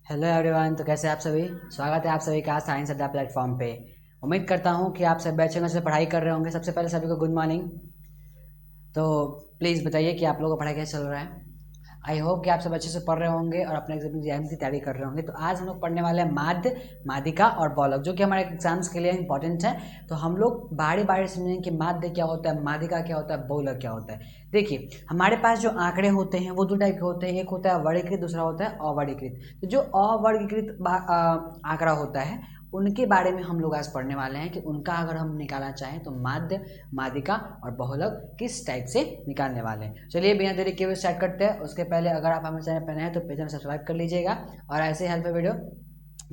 Hello everyone. तो कैसे आप सभी? स्वागत है आप सभी का साइंस अड्डा प्लेटफॉर्म पे। उम्मीद करता हूँ कि आप सब अच्छे से पढ़ाई कर रहे होंगे। सबसे पहले सभी को गुड मॉर्निंग। तो प्लीज़ बताइए कि आप लोगों का पढ़ाई कैसे चल रहा है। आई होप कि आप सब अच्छे से पढ़ रहे होंगे और अपने एग्जाम की तैयारी कर रहे होंगे। तो आज हम लोग पढ़ने वाले हैं माध्य, माध्यिका और बहुलक, जो कि हमारे एग्जाम्स के लिए इंपॉर्टेंट है। तो हम लोग बारी बारी समझेंगे कि माध्य क्या होता है, माध्यिका क्या होता है, बहुलक क्या होता है। देखिए, हमारे पास जो आंकड़े होते हैं वो दो टाइप के होते हैं। एक होता है वर्गीकृत, दूसरा होता है अवर्गीकृत। तो जो अवर्गीकृत आंकड़ा होता है उनके बारे में हम लोग आज पढ़ने वाले हैं कि उनका अगर हम निकालना चाहें तो माध्य, माध्यिका और बहुलक किस टाइप से निकालने वाले हैं। चलिए बिना देरी के हुए स्टार्ट करते हैं। उसके पहले अगर आप हमारे चैनल पर नए हैं तो पेज में सब्सक्राइब कर लीजिएगा और ऐसे हेल्प वीडियो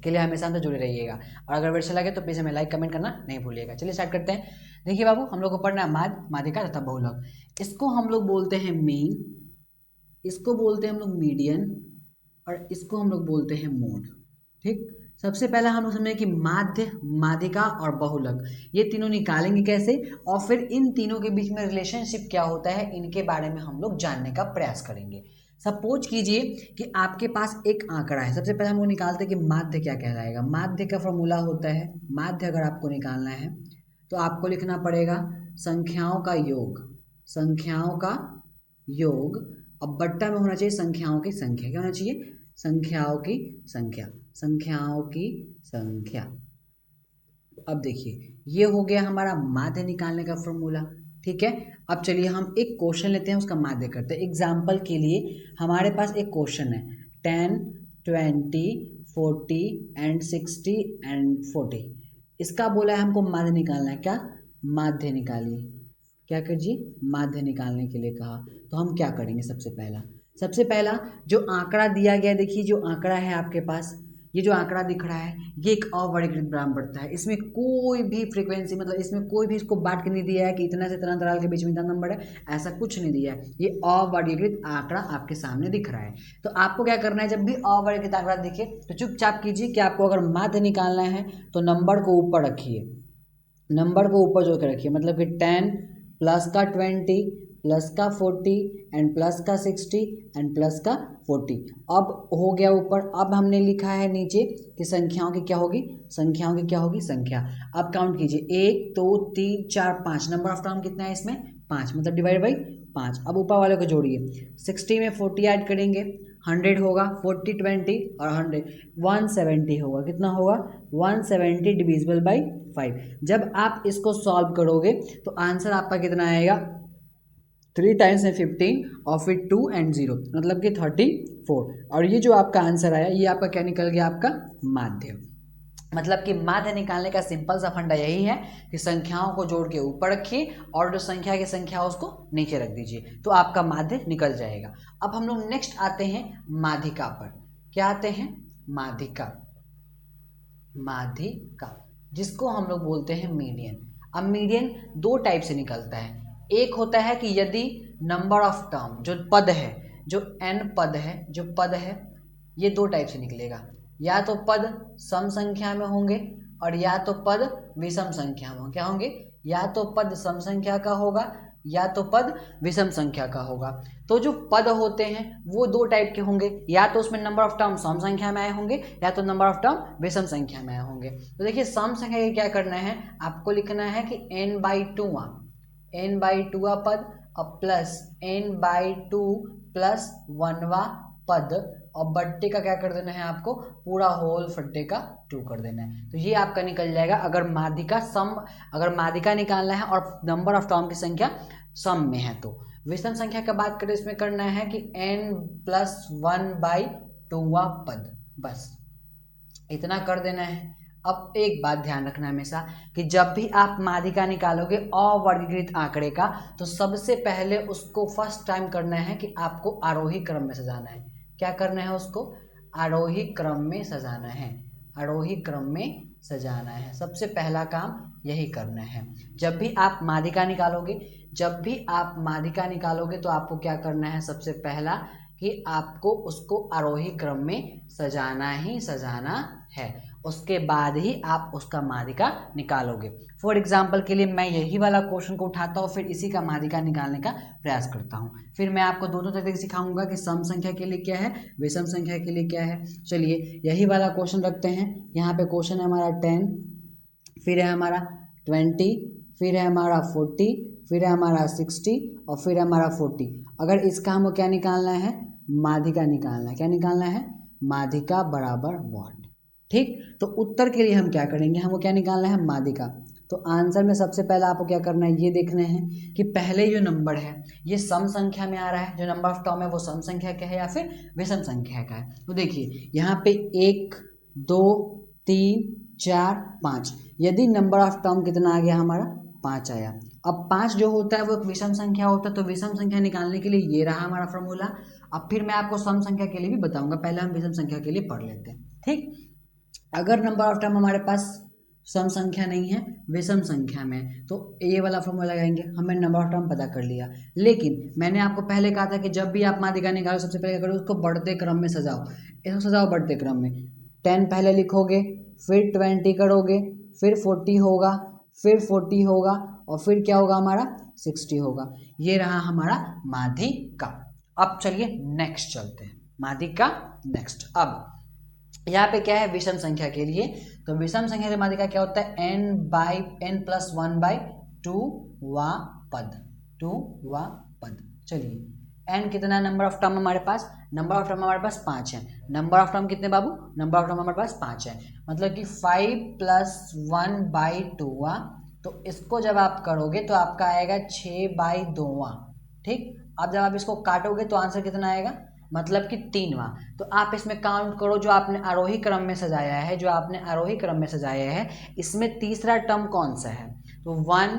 के लिए हमेशा हमसे जुड़े रहिएगा। और अगर वीडियो अच्छा लगे तो प्लीज़ हमें लाइक कमेंट करना नहीं भूलिएगा। चलिए स्टार्ट करते हैं। देखिए बाबू, हम लोग को पढ़ना है माध्य, माध्यिका तथा बहुलक। इसको हम लोग बोलते हैं मीन, इसको बोलते हैं हम लोग मीडियन और इसको हम लोग बोलते हैं मोड। ठीक, सबसे पहले हम लोग समझें कि माध्य, माध्यिका और बहुलक ये तीनों निकालेंगे कैसे और फिर इन तीनों के बीच में रिलेशनशिप क्या होता है इनके बारे में हम लोग जानने का प्रयास करेंगे। सपोज कीजिए कि आपके पास एक आंकड़ा है। सबसे पहले हम लोग निकालते हैं कि माध्य क्या कहलाएगा। माध्य का फॉर्मूला होता है, माध्य अगर आपको निकालना है तो आपको लिखना पड़ेगा संख्याओं का योग, संख्याओं का योग। अब बट्टा में होना चाहिए संख्याओं की संख्या। क्या होना चाहिए? संख्याओं की संख्या, संख्याओं की संख्या। अब देखिए, ये हो गया हमारा माध्य निकालने का फॉर्मूला। ठीक है, अब चलिए हम एक क्वेश्चन लेते हैं, उसका माध्य करते हैं। एग्जाम्पल के लिए हमारे पास एक क्वेश्चन है 10, 20, 40 एंड 60 एंड 40। इसका बोला है हमको माध्य निकालना है। क्या? माध्य निकालिए। क्या कीजिए? माध्य निकालने के लिए कहा। तो हम क्या करेंगे? सबसे पहला जो आंकड़ा दिया गया, देखिए जो आंकड़ा है आपके पास, ये जो आंकड़ा दिख रहा है ये एक अवर्गीकृत ब्रह्मांड है। इसमें कोई भी फ्रीक्वेंसी, मतलब इसमें कोई भी इसको बांट के नहीं दिया है कि इतना से इतना अंतराल के बीच में इतना नंबर है, ऐसा कुछ नहीं दिया है। ये अवर्गीकृत आंकड़ा आपके सामने दिख रहा है। तो आपको क्या करना है, जब भी अवर्गीकृत आंकड़ा दिखे तो चुपचाप कीजिए कि आपको अगर माध्य निकालना है तो नंबर को ऊपर रखिए, नंबर को ऊपर जोड़ के रखिए। मतलब कि 10 प्लस का 20 प्लस का 40 एंड प्लस का 60 एंड प्लस का 40। अब हो गया ऊपर। अब हमने लिखा है नीचे कि संख्याओं की क्या होगी, संख्याओं की क्या होगी, संख्या। अब काउंट कीजिए 1 2 3 4 5। नंबर ऑफ टर्म कितना है इसमें? 5, मतलब डिवाइड बाई 5। अब ऊपर वाले को जोड़िए, 60 में 40 ऐड करेंगे, 100 होगा, 40 20 और 100 170 होगा। कितना होगा? 170 डिविजिबल बाई 5। जब आप इसको सॉल्व करोगे तो आंसर आपका कितना आएगा? 3 टाइम्स में 15 और फिर 2 एंड 0, मतलब कि 34। और ये जो आपका आंसर आया ये आपका क्या निकल गया? आपका माध्य। मतलब कि माध्य निकालने का सिंपल सा फंडा यही है कि संख्याओं को जोड़ के ऊपर रखिए और जो संख्या की संख्या है उसको नीचे रख दीजिए, तो आपका माध्य निकल जाएगा। अब हम लोग नेक्स्ट आते हैं माध्यिका पर। क्या आते हैं? माध्यिका, माध्यिका जिसको हम लोग बोलते हैं मीडियन। अब मीडियन दो टाइप से निकलता है। एक होता है कि यदि नंबर ऑफ टर्म, जो पद है, जो n पद है, जो पद है, ये दो टाइप से निकलेगा। या तो पद सम संख्या में होंगे और या तो पद विषम संख्या में। क्या होंगे? या तो पद सम संख्या का होगा या तो पद विषम संख्या का होगा। तो जो पद होते हैं वो दो टाइप के होंगे, या तो उसमें नंबर ऑफ टर्म सम संख्या में आए होंगे या तो नंबर ऑफ टर्म विषम संख्या में आए होंगे। तो देखिए सम संख्या के क्या करना है, आपको लिखना है कि n/2 पद और प्लस n/2 प्लस 1वां पद और बट्टे का क्या कर देना है आपको? पूरा होल फट्टे का 2 कर देना है। तो ये आपका निकल जाएगा अगर माध्यिका सम, अगर माध्यिका निकालना है और नंबर ऑफ टर्म की संख्या सम में है। तो विषम संख्या का बात करें, इसमें करना है कि n+1/2वां पद, बस इतना कर देना है। अब एक बात ध्यान रखना हमेशा कि जब भी आप माध्यिका निकालोगे अवर्गीकृत आंकड़े का तो सबसे पहले उसको फर्स्ट टाइम करना है कि आपको आरोही क्रम में सजाना है। क्या करना है? उसको आरोही क्रम में सजाना है, आरोही क्रम में सजाना है। सबसे पहला काम यही करना है। जब भी आप माध्यिका निकालोगे, जब भी आप माध्यिका निकालोगे तो आपको क्या करना है? सबसे पहला कि आपको उसको आरोही क्रम में सजाना ही सजाना है। उसके बाद ही आप उसका माध्यिका निकालोगे। फॉर एग्जाम्पल के लिए मैं यही वाला क्वेश्चन को उठाता हूँ, फिर इसी का माध्यिका निकालने का प्रयास करता हूँ। फिर मैं आपको दोनों तरीके से सिखाऊंगा कि सम संख्या के लिए क्या है, विषम संख्या के लिए क्या है। चलिए यही वाला क्वेश्चन रखते हैं। यहाँ पे क्वेश्चन है हमारा 10, फिर है हमारा 20, फिर है हमारा 40, फिर है हमारा 60 और फिर है हमारा 40। अगर इसका हमको क्या निकालना है, माध्यिका निकालना है। क्या निकालना है, माध्यिका बराबर व्हाट। ठीक, तो उत्तर के लिए हम क्या करेंगे, हमको क्या निकालना है, माध्यिका। तो आंसर में सबसे पहले आपको क्या करना है, ये देखना है कि पहले जो नंबर है ये सम संख्या में आ रहा है, जो नंबर ऑफ टर्म है वो सम संख्या का है या फिर विषम संख्या का है। तो देखिए यहाँ पे 1 2 3 4 5, यदि नंबर ऑफ टर्म कितना आ गया हमारा, 5 आया। अब 5 जो होता है वो एक विषम संख्या होता है, तो विषम संख्या निकालने के लिए ये रहा हमारा फॉर्मूला। अब फिर मैं आपको सम संख्या के लिए भी बताऊंगा, पहले हम विषम संख्या के लिए पढ़ लेते हैं। ठीक, अगर नंबर ऑफ टर्म हमारे पास सम संख्या नहीं है, विषम संख्या में, तो ये वाला फॉर्मूला लगाएंगे। हमें नंबर ऑफ टर्म पता कर लिया, लेकिन मैंने आपको पहले कहा था कि जब भी आप माध्यिका निकालो सबसे पहले क्या करो, उसको बढ़ते क्रम में सजाओ। इसको सजाओ बढ़ते क्रम में, 10 पहले लिखोगे, फिर 20 करोगे, फिर 40 होगा, फिर 40 होगा और फिर क्या होगा हमारा 60 होगा। ये रहा हमारा माध्यिका। अब चलिए नेक्स्ट चलते हैं, माध्यिका नेक्स्ट। अब यहाँ पे क्या है, विषम संख्या के लिए, तो विषम संख्या की माध्यिका क्या होता है, n+1/2वां पद, 2वां पद। चलिए n कितना नंबर ऑफ टर्म हमारे पास, नंबर ऑफ टर्म हमारे पास 5 है। नंबर ऑफ टर्म कितने बाबू, नंबर ऑफ टर्म हमारे पास 5 है, मतलब कि 5+1/2वां। तो इसको जब आप करोगे तो आपका आएगा 6/2वां। ठीक, अब जब आप इसको काटोगे तो आंसर कितना आएगा, मतलब कि 3वां। तो आप इसमें काउंट करो, जो आपने आरोही क्रम में सजाया है, जो आपने आरोही क्रम में सजाया है, इसमें तीसरा टर्म कौन सा है, तो 1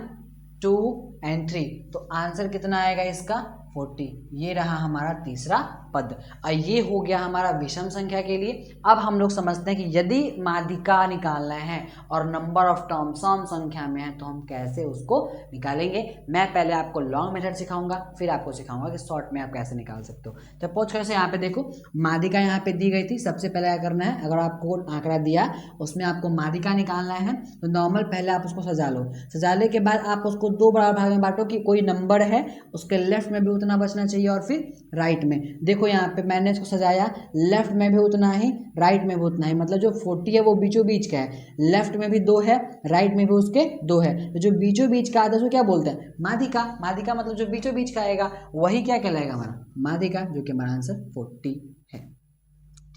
2 और 3, तो आंसर कितना आएगा इसका 40। ये रहा हमारा तीसरा पद। ये हो गया हमारा विषम संख्या के लिए। अब हम लोग समझते हैं कि यदि माध्यिका निकालना है और नंबर ऑफ टर्म सम संख्या में है तो हम कैसे उसको निकालेंगे। मैं पहले आपको लॉन्ग मेथड सिखाऊंगा, फिर आपको सिखाऊंगा कि शॉर्ट में आप कैसे निकाल सकते हो। तो सपोज कैसे, यहाँ पे देखो माध्यिका यहाँ पे दी गई थी। सबसे पहले क्या करना है, अगर आपको आंकड़ा दिया उसमें आपको माध्यिका निकालना है तो नॉर्मल पहले आप उसको सजा लो। सजाने के बाद आप उसको 2 बराबर भाग में बांटो कि कोई नंबर है उसके लेफ्ट में भी उतना बचना चाहिए और फिर राइट में। देखो यहाँ पे मैंने इसको सजाया, लेफ्ट में भी उतना ही, राइट में भी उतना ही, मतलब जो 40 है वो बीचों बीच का है, लेफ्ट में भी 2 है, राइट में भी उसके 2 है। तो जो बीचों बीच का आता है उसको क्या बोलते हैं, माध्यिका। माध्यिका मतलब जो बीचों बीच का आएगा वही क्या कहलाएगा, हमारा माध्यिका, जो कि हमारा आंसर 40 है।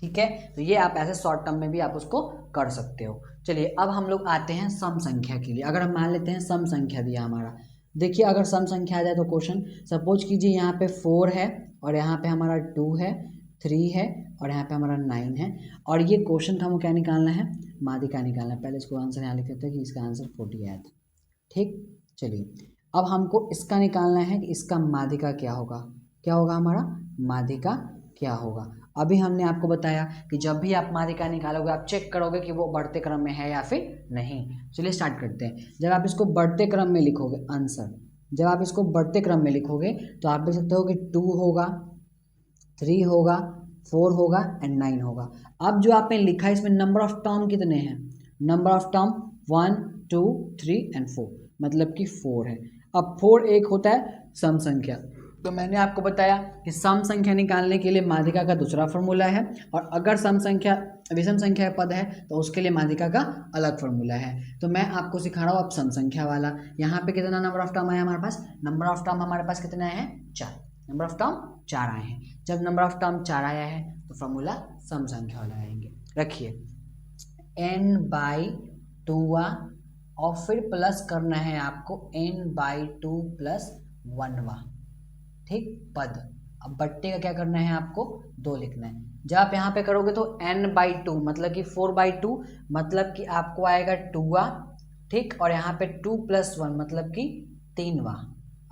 ठीक है, तो ये आप ऐसे शॉर्ट टर्म में भी आप उसको कर सकते हो। चलिए अब हम लोग आते हैं सम संख्या के लिए। अगर हम मान लेते हैं सम संख्या दिया हमारा, देखिए अगर सम संख्या आ जाए तो क्वेश्चन सपोज कीजिए यहाँ पे 4 है और यहाँ पे हमारा 2 है, 3 है और यहाँ पे हमारा 9 है, और ये क्वेश्चन था हमको क्या निकालना है, माध्यिका निकालना है। पहले इसको आंसर यहाँ लिख देते हैं कि इसका आंसर 40 आया था। ठीक, चलिए अब हमको इसका निकालना है कि इसका माध्यिका क्या होगा, क्या होगा हमारा माध्यिका क्या होगा। अभी हमने आपको बताया कि जब भी आप माध्यिका निकालोगे आप चेक करोगे कि वो बढ़ते क्रम में है या फिर नहीं। चलिए स्टार्ट करते हैं। जब आप इसको बढ़ते क्रम में लिखोगे आंसर, जब आप इसको बढ़ते क्रम में लिखोगे तो आप देख सकते हो कि 2 होगा, 3 होगा, 4 होगा एंड 9 होगा। अब जो आपने लिखा है इसमें नंबर ऑफ टर्म कितने हैं, नंबर ऑफ टर्म 1 2 3 एंड 4, मतलब कि 4 है। अब 4 एक होता है सम संख्या, तो मैंने आपको बताया कि सम संख्या निकालने के लिए माध्यिका का दूसरा फॉर्मूला है, और अगर सम संख्या विषम संख्या पद है तो उसके लिए माध्यिका का अलग फॉर्मूला है। तो मैं आपको सिखा रहा हूँ अब सम संख्या वाला। यहाँ पे कितना नंबर ऑफ टर्म आया हमारे पास, नंबर ऑफ टर्म हमारे पास कितने आए हैं, 4, नंबर ऑफ टर्म 4 आए हैं। जब नंबर ऑफ टर्म 4 आया है तो फॉर्मूला सम संख्या वाला आएंगे। रखिए n/2 और फिर प्लस करना है आपको n/2 + 1वां, ठीक, पद। अब बट्टे का क्या करना है, आपको 2 लिखना है। जब आप यहाँ पे करोगे तो n/2 मतलब कि 4/2, मतलब कि आपको आएगा 2वां, ठीक, और यहाँ पे 2 + 1 मतलब कि 3वां।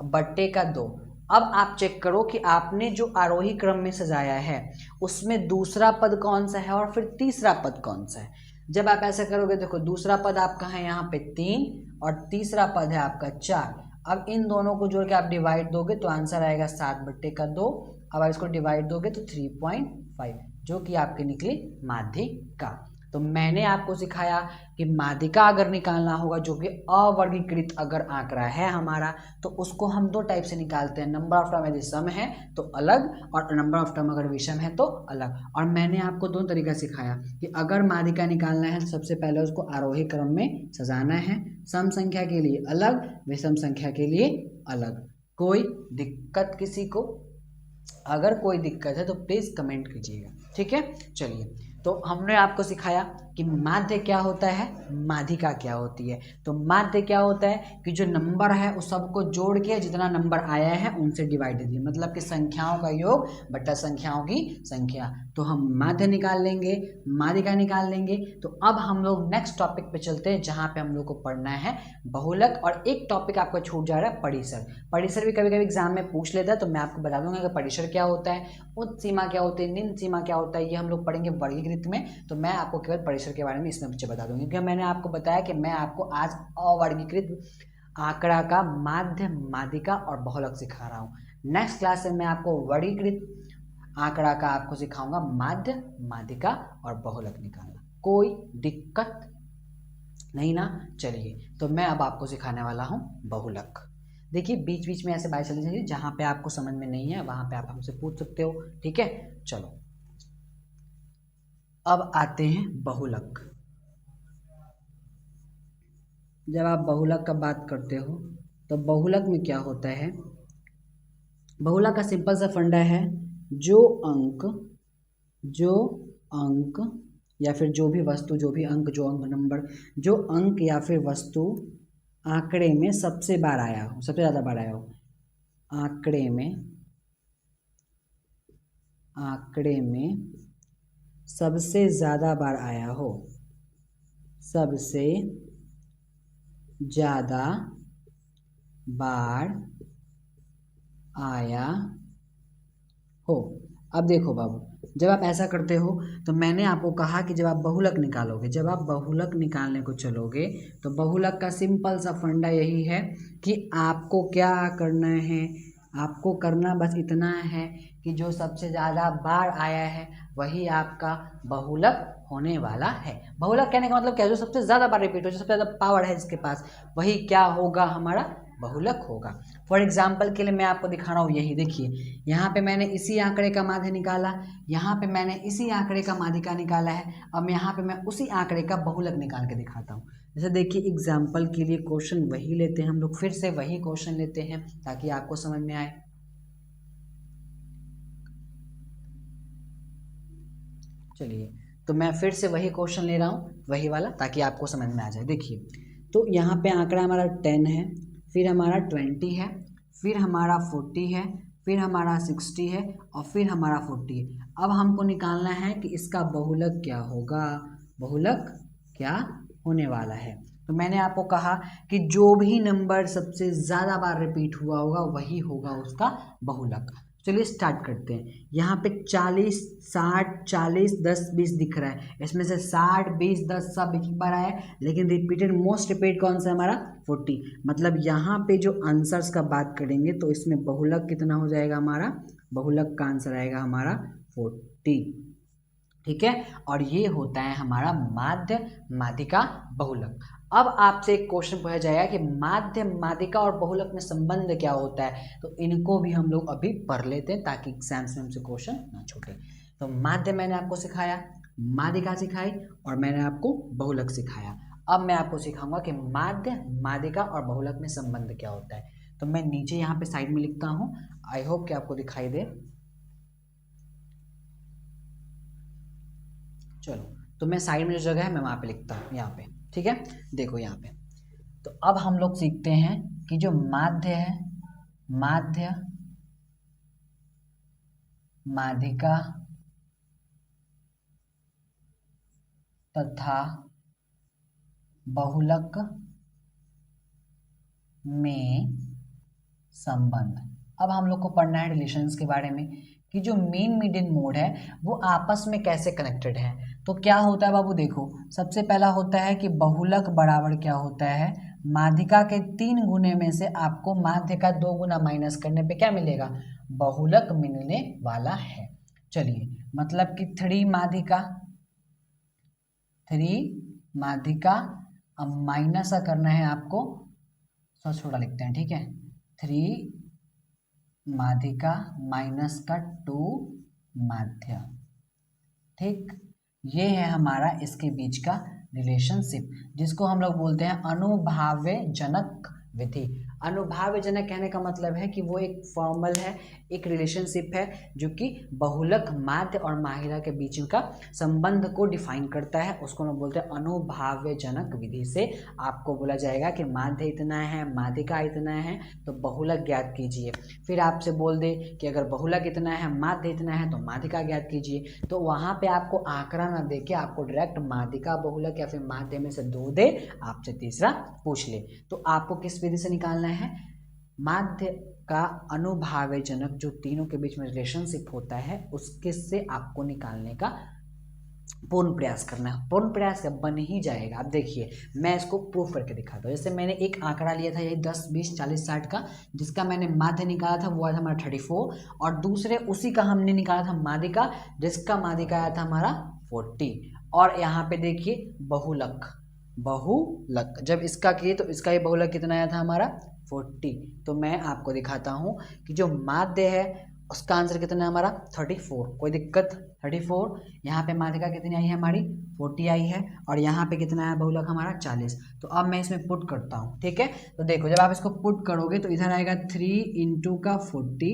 अब बट्टे का 2। अब आप चेक करो कि आपने जो आरोही क्रम में सजाया है उसमें दूसरा पद कौन सा है और फिर तीसरा पद कौन सा है। जब आप ऐसा करोगे, देखो दूसरा पद आपका है यहाँ पे 3 और तीसरा पद है आपका 4। अब इन दोनों को जोड़ के आप डिवाइड दोगे तो आंसर आएगा 7/2। अब आप इसको डिवाइड दोगे तो 3.5, जो कि आपकी निकली माध्यिका। तो मैंने आपको सिखाया कि माध्यिका अगर निकालना होगा जो कि अवर्गीकृत अगर आंकड़ा है हमारा, तो उसको हम दो टाइप से निकालते हैं, नंबर ऑफ टर्म यदि सम है तो अलग, और नंबर ऑफ टर्म अगर विषम है तो अलग। और मैंने आपको दो तरीका सिखाया कि अगर माध्यिका निकालना है तो सबसे पहले उसको आरोही क्रम में सजाना है, सम संख्या के लिए अलग, विषम संख्या के लिए अलग। कोई दिक्कत किसी को? अगर कोई दिक्कत है तो प्लीज कमेंट कीजिएगा, ठीक है। चलिए, तो हमने आपको सिखाया कि माध्य क्या होता है, माध्यिका क्या होती है। तो माध्य क्या होता है कि जो नंबर है उस सबको जोड़ के जितना नंबर आया है उनसे डिवाइड दीजिए, मतलब कि संख्याओं का योग बटा संख्याओं की संख्या। तो हम माध्य निकाल लेंगे, माध्यिका निकाल लेंगे। तो अब हम लोग नेक्स्ट टॉपिक पे चलते हैं जहाँ पे हम लोग को पढ़ना है बहुलक, और एक टॉपिक आपका छूट जा रहा है परिसर। परिसर भी कभी कभी एग्जाम में पूछ लेता है, तो मैं आपको बता दूंगा कि परिसर क्या होता है, उच्च सीमा क्या होती है, निम्न सीमा क्या होता है, ये हम लोग पढ़ेंगे वर्गीकृत में। तो मैं आपको केवल परिसर के बारे में इसमें बच्चे बता दूंगी, क्योंकि मैंने आपको बताया कि मैं आपको आज अवर्गीकृत आंकड़ा का माध्य, माध्यिका और बहुलक सिखा रहा हूँ। नेक्स्ट क्लास में मैं आपको वर्गीकृत आंकड़ा का आपको सिखाऊंगा माध्य, माध्यिका और बहुलक निकालना। कोई दिक्कत नहीं ना? चलिए, तो मैं अब आपको सिखाने वाला हूँ बहुलक। देखिए, बीच बीच में ऐसे बात चलनी चाहिए, जहाँ पे आपको समझ में नहीं है वहाँ पे आप हमसे पूछ सकते हो, ठीक है। चलो, अब आते हैं बहुलक। जब आप बहुलक का बात करते हो तो बहुलक में क्या होता है, बहुलक का सिंपल सा फंडा है, जो अंक या फिर जो भी वस्तु, जो भी अंक, जो अंक नंबर, जो अंक या फिर वस्तु आंकड़े में सबसे बार आया हो, सबसे ज़्यादा बार आया हो, आंकड़े में सबसे ज़्यादा बार आया हो, सबसे ज़्यादा बार आया हो। अब देखो बाबू, जब आप ऐसा करते हो तो मैंने आपको कहा कि जब आप बहुलक निकालोगे, जब आप बहुलक निकालने को चलोगे तो बहुलक का सिंपल सा फंडा यही है कि आपको क्या करना है, आपको करना बस इतना है कि जो सबसे ज़्यादा बार आया है वही आपका बहुलक होने वाला है। बहुलक कहने का मतलब क्या है, जो सबसे ज़्यादा बार रिपीट हो, जो सबसे ज़्यादा पावर है जिसके पास, वही क्या होगा, हमारा बहुलक होगा। फॉर एग्जाम्पल के लिए मैं आपको दिखा रहा हूँ, यही देखिए, यहाँ पे मैंने इसी आंकड़े का माध्य निकाला, यहाँ पे मैंने इसी आंकड़े का माध्यिका निकाला है। अब यहाँ पे मैं उसी आंकड़े का बहुलक निकाल के दिखाता हूँ। जैसे देखिए, एग्जाम्पल के लिए क्वेश्चन वही लेते हैं हम लोग, फिर से वही क्वेश्चन लेते हैं ताकि आपको समझ में आए। चलिए, तो मैं फिर से वही क्वेश्चन ले रहा हूँ, वही वाला, ताकि आपको समझ में आ जाए। देखिए, तो यहाँ पे आंकड़ा हमारा 10 है, फिर हमारा 20 है, फिर हमारा 40 है, फिर हमारा 60 है, और फिर हमारा 40 है। अब हमको निकालना है कि इसका बहुलक क्या होगा, बहुलक क्या होने वाला है। तो मैंने आपको कहा कि जो भी नंबर सबसे ज़्यादा बार रिपीट हुआ होगा वही होगा उसका बहुलक। चलिए स्टार्ट करते हैं। यहाँ पे 40, 60, 40, 10, 20 दिख रहा है, इसमें से 60, 20, 10 सब एक बार आया है, लेकिन रिपीटेड मोस्ट रिपीट कौन सा हमारा 40। मतलब यहाँ पे जो आंसर्स का बात करेंगे तो इसमें बहुलक कितना हो जाएगा, हमारा बहुलक का आंसर आएगा हमारा 40, ठीक है। और ये होता है हमारा माध्य, माध्यिका, बहुलक। अब आपसे एक क्वेश्चन पूछा जाएगा कि माध्य, माध्यिका और बहुलक में संबंध क्या होता है, तो इनको भी हम लोग अभी पढ़ लेते हैं ताकि एग्जाम्स में हमसे क्वेश्चन ना छूटे। तो माध्य मैंने आपको सिखाया, माध्यिका सिखाई, और मैंने आपको बहुलक सिखाया। अब मैं आपको सिखाऊंगा कि माध्य, माध्यिका और बहुलक में संबंध क्या होता है। तो मैं नीचे यहाँ पे साइड में लिखता हूँ, आई होप कि आपको दिखाई दे। चलो, तो मैं साइड में जो जगह है मैं वहाँ पे लिखता हूँ, यहाँ पे, ठीक है। देखो यहाँ पे, तो अब हम लोग सीखते हैं कि जो माध्य है, माध्य, माध्यिका तथा बहुलक में संबंध। अब हम लोग को पढ़ना है रिलेशंस के बारे में, कि जो मेन मीडियन मोड है वो आपस में कैसे कनेक्टेड है। तो क्या होता है बाबू, देखो, सबसे पहला होता है कि बहुलक बराबर क्या होता है, माध्यिका के 3 गुने में से आपको माध्य का 2 गुना माइनस करने पे क्या मिलेगा, बहुलक मिलने वाला है। चलिए, मतलब कि 3 माध्यिका माध्यिका, अब माइनस का करना है आपको, छोटा लिखते हैं, ठीक है, 3 माध्यिका माइनस का 2 माध्य, ठीक। ये है हमारा इसके बीच का रिलेशनशिप, जिसको हम लोग बोलते हैं अनुभाव्यजनक विधि। अनुभाव्यजनक कहने का मतलब है कि वो एक फॉर्मल है, एक रिलेशनशिप है जो कि बहुलक माध्य और माहिरा के बीच का संबंध को डिफाइन करता है, उसको हम बोलते हैं अनुभाव्यजनक विधि से। आपको बोला जाएगा कि माध्य इतना है, माध्यिका इतना है, तो बहुलक ज्ञात कीजिए। फिर आपसे बोल दे कि अगर बहुलक इतना है, माध्य इतना है, तो माध्यिका ज्ञात कीजिए, तो वहाँ पे आपको आंकड़ा ना दे के आपको डायरेक्ट माध्यिका, बहुलक या फिर माध्य में से 2 दे, आपसे तीसरा पूछ ले, तो आपको किस विधि से निकालना है? माध्य का अनुभाव्यजनक जो तीनों के बीच में रिलेशनशिप होता है उसके से आपको निकालने का पूर्ण प्रयास करना है। पूर्ण प्रयास से बन ही जाएगा। अब देखिए मैं इसको प्रूफ करके दिखाता हूँ। जैसे मैंने एक आंकड़ा लिया था यही 10, 20, 40, 60 का, जिसका मैंने माध्य निकाला था वो आया था हमारा 34, और दूसरे उसी का हमने निकाला था माध्यिका, जिसका माध्यिका आया था हमारा 40। और यहाँ पे देखिए बहुलक, बहुलक जब इसका किए तो इसका ही बहुलक कितना आया था हमारा 40। तो मैं आपको दिखाता हूँ कि जो माध्य है उसका आंसर कितना है हमारा 34, कोई दिक्कत 34। यहाँ पे माध्यिका कितनी आई है हमारी 40 आई है, और यहाँ पे कितना है बहुलक हमारा 40। तो अब मैं इसमें पुट करता हूँ, ठीक है। तो देखो जब आप इसको पुट करोगे तो इधर आएगा 3 इंटू का 40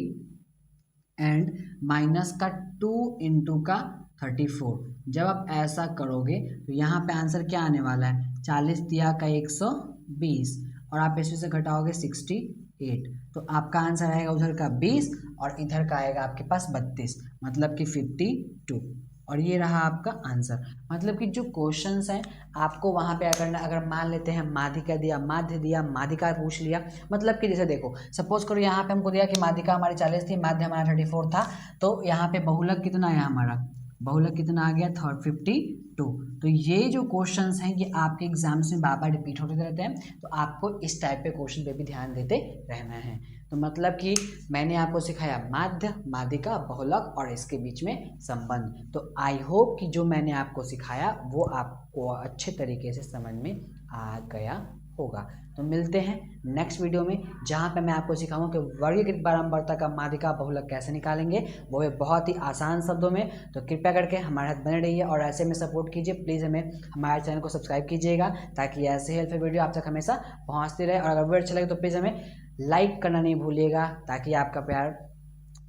एंड माइनस का 2 इंटू का 34। जब आप ऐसा करोगे तो यहाँ पे आंसर क्या आने वाला है, 40 दिया का 120, और आप इसमें से घटाओगे 68, तो आपका आंसर आएगा उधर का 20 और इधर का आएगा आपके पास 32, मतलब कि 52। और ये रहा आपका आंसर। मतलब कि जो क्वेश्चंस हैं आपको वहाँ पे करना, अगर मान लेते हैं माध्यिका दिया, माध्य दिया, माध्यिका पूछ लिया, मतलब कि जैसे देखो सपोज करो यहाँ पे हमको दिया कि माध्यिका हमारी 40 थी, माध्य हमारा 34 था, तो यहाँ पे बहुलक कितना आया हमारा, बहुलक कितना आ गया 52। तो ये जो क्वेश्चंस हैं ये आपके एग्जाम्स में बार बार रिपीट होते रहते हैं, तो आपको इस टाइप के क्वेश्चन पे भी ध्यान देते रहना है। तो मतलब कि मैंने आपको सिखाया माध्य, माध्यिका, बहुलक और इसके बीच में संबंध। तो आई होप कि जो मैंने आपको सिखाया वो आपको अच्छे तरीके से समझ में आ गया होगा। तो मिलते हैं नेक्स्ट वीडियो में, जहाँ पे मैं आपको सिखाऊंगा कि वर्गीकृत बारंबारता का माध्यिका बहुलक कैसे निकालेंगे, वो है बहुत ही आसान शब्दों में। तो कृपया करके हमारे साथ बने रहिए और ऐसे में सपोर्ट कीजिए। प्लीज़ हमें हमारे चैनल को सब्सक्राइब कीजिएगा ताकि ऐसे हेल्पफुल वीडियो आप तक हमेशा पहुँचती रहे। और अगर वीडियो अच्छा लगे तो प्लीज़ हमें लाइक करना नहीं भूलिएगा ताकि आपका प्यार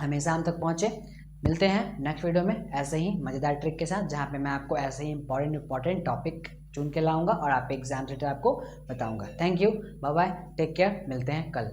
हमेशा हम तक पहुँचे। मिलते हैं नेक्स्ट वीडियो में ऐसे ही मज़ेदार ट्रिक के साथ, जहाँ पे मैं आपको ऐसे ही इंपॉर्टेंट टॉपिक चुन के लाऊंगा और आप एग्जाम सेंटर आपको बताऊंगा। Thank you, bye bye, take care, मिलते हैं कल।